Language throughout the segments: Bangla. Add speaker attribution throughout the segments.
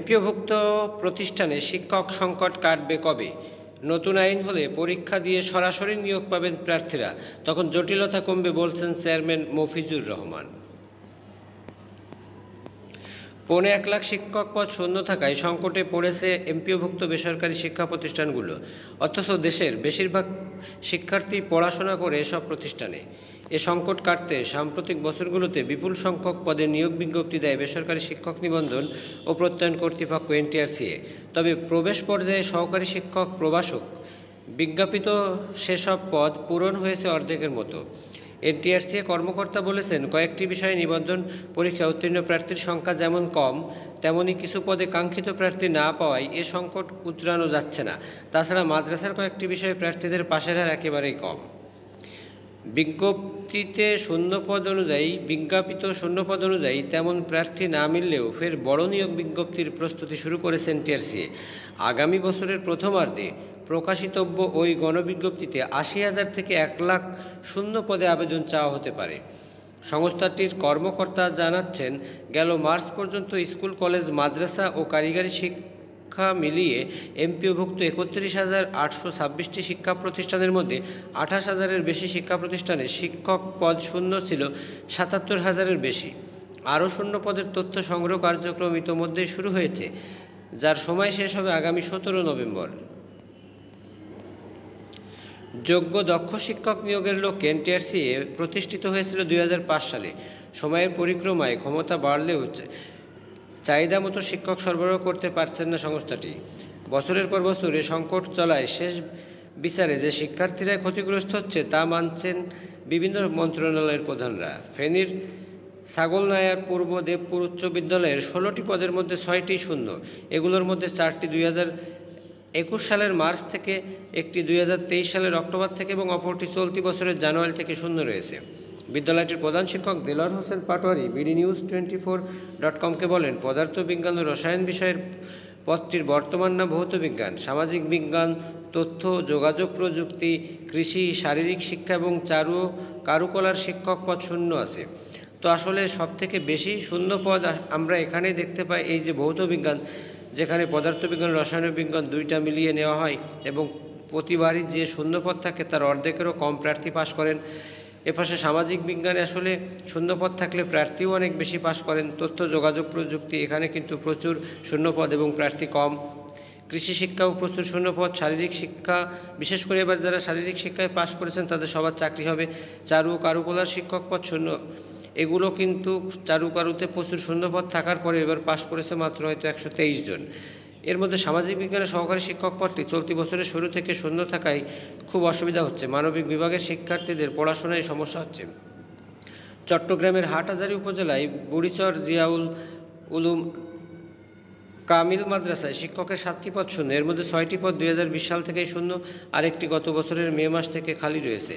Speaker 1: এমপিওভুক্ত প্রতিষ্ঠানে শিক্ষক সংকট কাটবে কবে? নতুন আইন হলে পরীক্ষা দিয়ে সরাসরি নিয়োগ পাবেন প্রার্থীরা, তখন জটিলতা কমবে বলছেন চেয়ারম্যান মফিজুর রহমান। 1.25 লাখ শিক্ষক পদ শূন্য থাকায় সংকটে পড়েছে এমপিওভুক্ত বেসরকারি শিক্ষা প্রতিষ্ঠানগুলো। অথচ দেশের বেশিরভাগ শিক্ষার্থী পড়াশোনা করে এসব প্রতিষ্ঠানে। এ সংকট কাটতে সাম্প্রতিক বছরগুলোতে বিপুল সংখ্যক পদে নিয়োগ বিজ্ঞপ্তি দেয় বেসরকারি শিক্ষক নিবন্ধন ও প্রত্যয়ন কর্তৃপক্ষ এনটিআরসিএ। তবে প্রবেশ পর্যায়ে সহকারী শিক্ষক, প্রভাষক বিজ্ঞাপিত সেসব পদ পূরণ হয়েছে অর্ধেকের মতো। এনটিআরসিএ কর্মকর্তা বলেছেন, কয়েকটি বিষয়ে নিবন্ধন পরীক্ষা উত্তীর্ণ প্রার্থীর সংখ্যা যেমন কম, তেমনি কিছু পদে কাঙ্ক্ষিত প্রার্থী না পাওয়ায় এ সংকট উতরানো যাচ্ছে না। তাছাড়া মাদ্রাসার কয়েকটি বিষয়ে প্রার্থীদের পাশের হার একেবারেই কম। বিজ্ঞপ্তিত শূন্যপদ অনুযায়ী তেমন প্রার্থী না মিললেও ফের বড় নিয়োগ বিজ্ঞপ্তির প্রস্তুতি শুরু করেছে এনটিআরসিএ। আগামী বছরের প্রথমার্ধে প্রকাশিতব্য ওই গণবিজ্ঞপ্তিতে 80,000 থেকে 1 লাখ শূন্য পদে আবেদন চাওয়া হতে পারে। সংস্থাটির কর্মকর্তা জানাচ্ছেন, গেল মার্চ পর্যন্ত স্কুল, কলেজ, মাদ্রাসা ও কারিগরি শিক্ষা মিলিয়ে এমপিওভুক্ত 31,826টি শিক্ষা প্রতিষ্ঠানের মধ্যে 28,000-এর বেশি শিক্ষা প্রতিষ্ঠানে শিক্ষক পদ শূন্য ছিল 77,000-এর বেশি। আরও শূন্য পদের তথ্য সংগ্রহ কার্যক্রম ইতোমধ্যেই শুরু হয়েছে, যার সময় শেষ হবে আগামী 17 নভেম্বর। যোগ্য দক্ষ শিক্ষক নিয়োগের লক্ষ্যে এনটিআরসিএ প্রতিষ্ঠিত হয়েছিল 2005 সালে। সময়ের পরিক্রমায় ক্ষমতা বাড়লেও চাহিদা মতো শিক্ষক সরবরাহ করতে পারছেন না সংস্থাটি। বছরের পর বছর এ সংকট চলায় শেষ বিচারে যে শিক্ষার্থীরা ক্ষতিগ্রস্ত হচ্ছে তা মানছেন বিভিন্ন মন্ত্রণালয়ের প্রধানরা। ফেনীর ছাগলনাইয়ার পূর্ব দেবপুর উচ্চ বিদ্যালয়ের 16টি পদের মধ্যে 6টি শূন্য। এগুলোর মধ্যে 4টি 2021 সালের মার্চ থেকে, একটি 2023 সালের অক্টোবর থেকে এবং অপরটি চলতি বছরের জানুয়ারি থেকে শূন্য রয়েছে। বিদ্যালয়টির প্রধান শিক্ষক দেলোয়ার হোসেন পাটোয়ারি BDNews24.com-কে বলেন, পদার্থবিজ্ঞান ও রসায়ন বিষয়ের পদটির বর্তমান নাম ভৌত বিজ্ঞান, সামাজিক বিজ্ঞান, তথ্য যোগাযোগ প্রযুক্তি, কৃষি, শারীরিক শিক্ষা এবং কারুকলার শিক্ষক পদ শূন্য আছে। তো আসলে সবথেকে বেশি শূন্য পদ আমরা এখানেই দেখতে পাই, এই যে ভৌত বিজ্ঞান, যেখানে পদার্থবিজ্ঞান, রসায়ন বিজ্ঞান দুইটা মিলিয়ে নেওয়া হয় এবং প্রতিবারই যে শূন্যপদ থাকে তার অর্ধেকেরও কম প্রার্থী পাশ করেন। এপাশে সামাজিক বিজ্ঞানে আসলে শূন্যপদ থাকলে প্রার্থীও অনেক বেশি পাশ করেন। তথ্য যোগাযোগ প্রযুক্তি, এখানে কিন্তু প্রচুর শূন্যপদ এবং প্রার্থী কম। কৃষি শিক্ষাও প্রচুর শূন্যপদ। শারীরিক শিক্ষা, বিশেষ করে এবার যারা শারীরিক শিক্ষায় পাশ করেছেন তাদের সবার চাকরি হবে। চারু ও কারুকলার শিক্ষক পদ শূন্য। এগুলো কিন্তু চারুকারুতে প্রচুর শূন্যপদ থাকার পরে এবার পাশ করেছে মাত্র হয়তো 123 জন। এর মধ্যে সামাজিক বিজ্ঞানের সহকারী শিক্ষক পদটি চলতি বছরের শুরু থেকে শূন্য থাকায় খুব অসুবিধা হচ্ছে। মানবিক বিভাগের শিক্ষার্থীদের পড়াশোনায় সমস্যা হচ্ছে। চট্টগ্রামের হাটহাজারী উপজেলায় বুড়িচর জিয়াউল উলুম কামিল মাদ্রাসায় শিক্ষকের 7টি পদ শূন্য। এর মধ্যে 6টি পদ 2020 সাল থেকেই শূন্য, আরেকটি গত বছরের মে মাস থেকে খালি রয়েছে।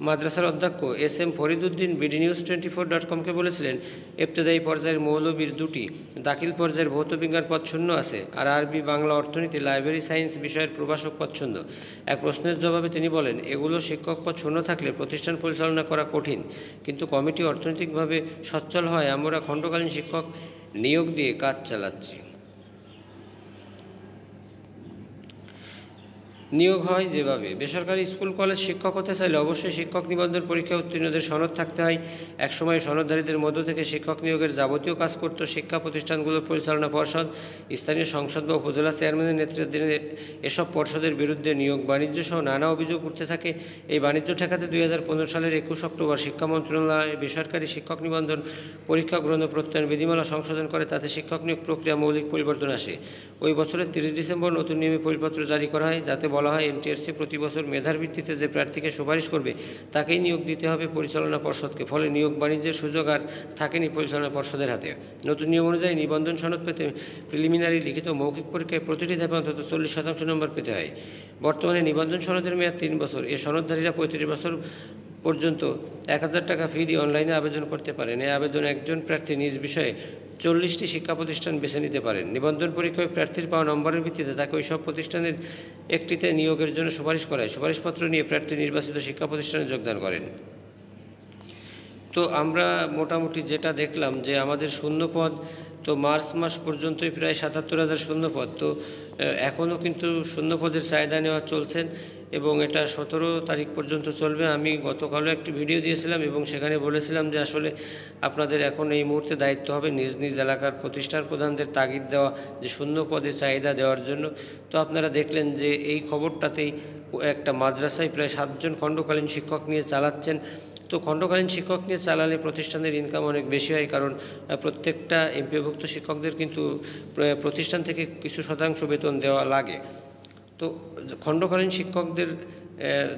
Speaker 1: মাদ্রাসার অধ্যক্ষ SM ফরিদুদ্দিন BDNews24.com-কে বলেছিলেন, ইবতেদায়ী পর্যায়ের মৌলবীর 2টি, দাখিল পর্যায়ের ভৌত বিজ্ঞান পদ শূন্য আছে, আর আরবি, বাংলা, অর্থনীতি, লাইব্রেরি সায়েন্স বিষয়ের প্রভাষক পদ শূন্য। এক প্রশ্নের জবাবে তিনি বলেন, এগুলো শিক্ষক পদ শূন্য থাকলে প্রতিষ্ঠান পরিচালনা করা কঠিন, কিন্তু কমিটি অর্থনৈতিকভাবে সচ্ছল হয় আমরা খণ্ডকালীন শিক্ষক নিয়োগ দিয়ে কাজ চালাচ্ছি। নিয়োগ হয় যেভাবে, বেসরকারি স্কুল, কলেজ শিক্ষক হতে চাইলে অবশ্যই শিক্ষক নিবন্ধন পরীক্ষা উত্তীর্ণদের সনদ থাকতে হয়। একসময় সনদধারীদের মধ্য থেকে শিক্ষক নিয়োগের যাবতীয় কাজ করত শিক্ষা প্রতিষ্ঠানগুলোর পরিচালনা পর্ষদ। স্থানীয় সংসদ বা উপজেলা চেয়ারম্যানের নেতৃত্বে এসব পর্ষদের বিরুদ্ধে নিয়োগ বাণিজ্য সহ নানা অভিযোগ উঠতে থাকে। এই বাণিজ্য ঠেকাতে 2015 সালের 21 অক্টোবর শিক্ষা মন্ত্রণালয় বেসরকারি শিক্ষক নিবন্ধন পরীক্ষা গ্রহণ প্রত্যয়ন বিধিমালা সংশোধন করে, তাতে শিক্ষক নিয়োগ প্রক্রিয়া মৌলিক পরিবর্তন আসে। ওই বছরের 30 ডিসেম্বর নতুন নিয়মে পরিপত্র জারি করা হয়, যাতে বলা হয় এনটিআরসি প্রতি বছর মেধার ভিত্তিতে যে প্রার্থীকে সুপারিশ করবে তাকেই নিয়োগ দিতে হবে পরিচালনা পর্ষদকে। ফলে নিয়োগ বাণিজ্যের সুযোগ আর থাকেনি পরিচালনা পর্ষদের হাতে। নতুন নিয়ম অনুযায়ী নিবন্ধন সনদ পেতে প্রিলিমিনারি, লিখিত, মৌখিক পরীক্ষায় প্রতিটি ধাপে অন্তত 40% নম্বর পেতে হয়। বর্তমানে নিবন্ধন সনদের মেয়াদ 3 বছর। এ সনদধারীরা 35 বছর পর্যন্ত 1000 টাকা ফি দিয়ে অনলাইনে আবেদন করতে পারেন। এই আবেদন একজন প্রার্থী নিজ বিষয়ে 40টি শিক্ষা প্রতিষ্ঠান বেছে নিতে পারেন। নিবন্ধন পরীক্ষায় প্রার্থীর পাওয়া নম্বরের ভিত্তিতে তাকে ওইসব প্রতিষ্ঠানের একটিতে নিয়োগের জন্য সুপারিশ করায়। সুপারিশপত্র নিয়ে প্রার্থী নির্বাচিত শিক্ষা প্রতিষ্ঠানে যোগদান করেন। তো আমরা মোটামুটি যেটা দেখলাম যে আমাদের শূন্য পদ তো মার্চ মাস পর্যন্তই প্রায় ৭৭,০০০ শূন্যপদ। তো এখনও কিন্তু শূন্যপদের চাহিদা নেওয়া চলছেন এবং এটা ১৭ তারিখ পর্যন্ত চলবে। আমি গতকালও একটি ভিডিও দিয়েছিলাম এবং সেখানে বলেছিলাম যে আসলে আপনাদের এখন এই মুহূর্তে দায়িত্ব হবে নিজ নিজ এলাকার প্রতিষ্ঠান প্রধানদের তাগিদ দেওয়া যে শূন্য পদে চাহিদা দেওয়ার জন্য। তো আপনারা দেখলেন যে এই খবরটাতেই একটা মাদ্রাসায় প্রায় ৭ জন খণ্ডকালীন শিক্ষক নিয়ে চালাচ্ছেন। তো খণ্ডকালীন শিক্ষক নিয়ে চালালে প্রতিষ্ঠানের ইনকাম অনেক বেশি হয়, কারণ প্রত্যেকটা এমপিওভুক্ত শিক্ষকদের কিন্তু প্রতিষ্ঠান থেকে কিছু শতাংশ বেতন দেওয়া লাগে। তো খণ্ডকালীন শিক্ষকদের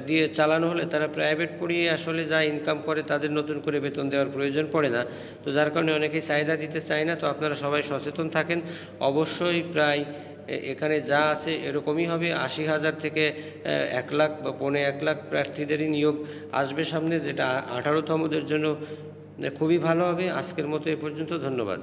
Speaker 1: দিয়ে চালানো হলে তারা প্রাইভেট পড়িয়ে আসলে যা ইনকাম করে তাদের নতুন করে বেতন দেওয়ার প্রয়োজন পড়ে না। তো যার কারণে অনেকেই চাহিদা দিতে চায় না। তো আপনারা সবাই সচেতন থাকেন। অবশ্যই প্রায় এখানে যা আছে এরকমই হবে। ৮০,০০০ থেকে ১,০০,০০০ বা ১,৫০,০০০ প্রার্থীদেরই নিয়োগ আসবে সামনে, যেটা ১৮তমদের জন্য খুবই ভালো হবে। আজকের মতো এ পর্যন্ত। ধন্যবাদ।